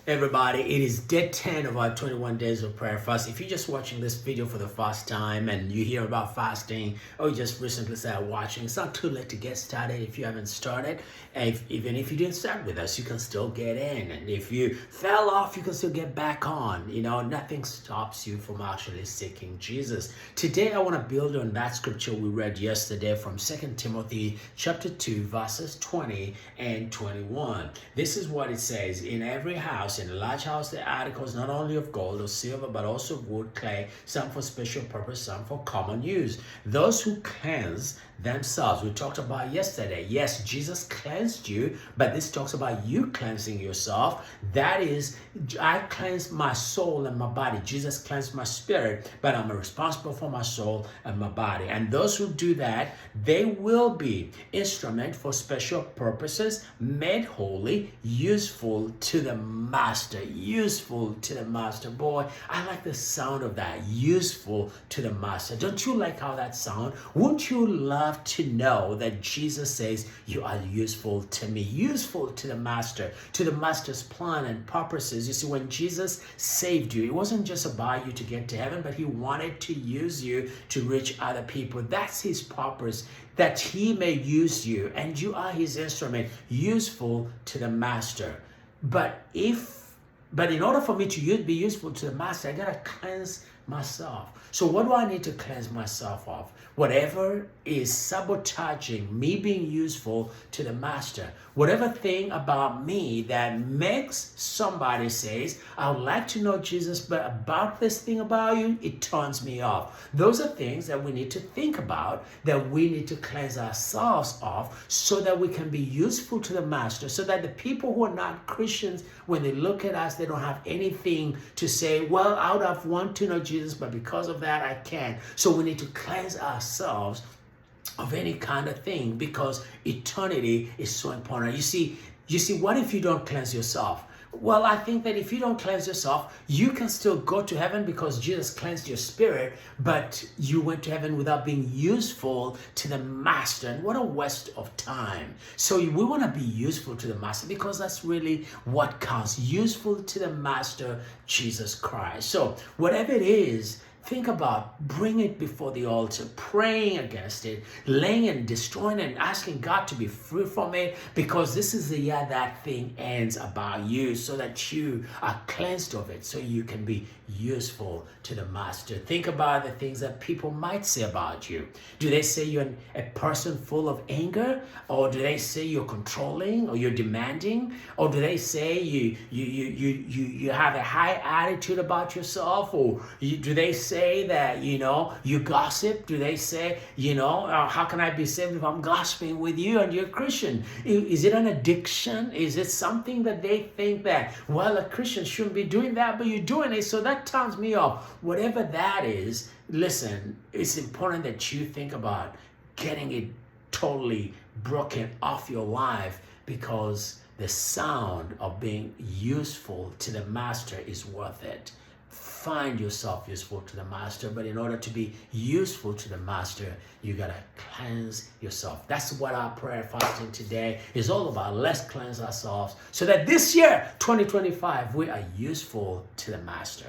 Everybody, it is day 10 of our 21 days of prayer fast. If you're just watching this video for the first time and you hear about fasting or you just recently started watching, it's not too late to get started if you haven't started. Even if you didn't start with us, you can still get in. And if you fell off, you can still get back on. You know, nothing stops you from actually seeking Jesus. Today, I want to build on that scripture we read yesterday from 2 Timothy chapter 2, verses 20 and 21. This is what it says: in every house, in a large house, the articles not only of gold or silver, but also of wood, clay, some for special purpose, some for common use. Those who cleanse themselves, we talked about yesterday. Yes, Jesus cleansed you, but this talks about you cleansing yourself. That is, I cleanse my soul and my body. Jesus cleansed my spirit, but I'm responsible for my soul and my body. And those who do that, they will be instrument for special purposes, made holy, useful to the master. Useful to the master. Boy, I like the sound of that. Useful to the master. Don't you like how that sounds? Wouldn't you love to know that Jesus says you are useful to me, useful to the master's plan and purposes? You see, when Jesus saved you, it wasn't just about you to get to heaven, but he wanted to use you to reach other people. That's his purpose, that he may use you, and you are his instrument, useful to the master. But in order for me to be useful to the master, I gotta cleanse myself. So what do I need to cleanse myself of? Whatever is sabotaging me being useful to the master. Whatever thing about me that makes somebody says, I would like to know Jesus, but about this thing about you, it turns me off. Those are things that we need to think about, that we need to cleanse ourselves of, so that we can be useful to the master, so that the people who are not Christians, when they look at us, they don't have anything to say, well, I would have wanted to know Jesus, but because of that, I can't. So we need to cleanse ourselves of any kind of thing, because eternity is so important. You see, what if you don't cleanse yourself? Well, I think that if you don't cleanse yourself, you can still go to heaven because Jesus cleansed your spirit, but you went to heaven without being useful to the master. And what a waste of time. So we want to be useful to the master, because that's really what counts. Useful to the master, Jesus Christ. So whatever it is, think about, bring it before the altar, praying against it, laying and destroying and asking God to be free from it, because this is the year that thing ends about you, so that you are cleansed of it, so you can be useful to the master. Think about the things that people might say about you. Do they say you're a person full of anger? Or do they say you're controlling, or you're demanding? Or do they say you have a high attitude about yourself? Or do they say that, you gossip? Do they say, how can I be saved if I'm gossiping with you and you're a Christian? Is it an addiction? Is it something that they think that, well, a Christian shouldn't be doing that, but you're doing it, so that turns me off? Whatever that is, listen, it's important that you think about getting it totally broken off your life, because the sound of being useful to the master is worth it. Find yourself useful to the master, but in order to be useful to the master, you gotta cleanse yourself. That's what our prayer fasting today is all about. Let's cleanse ourselves so that this year, 2025, we are useful to the master.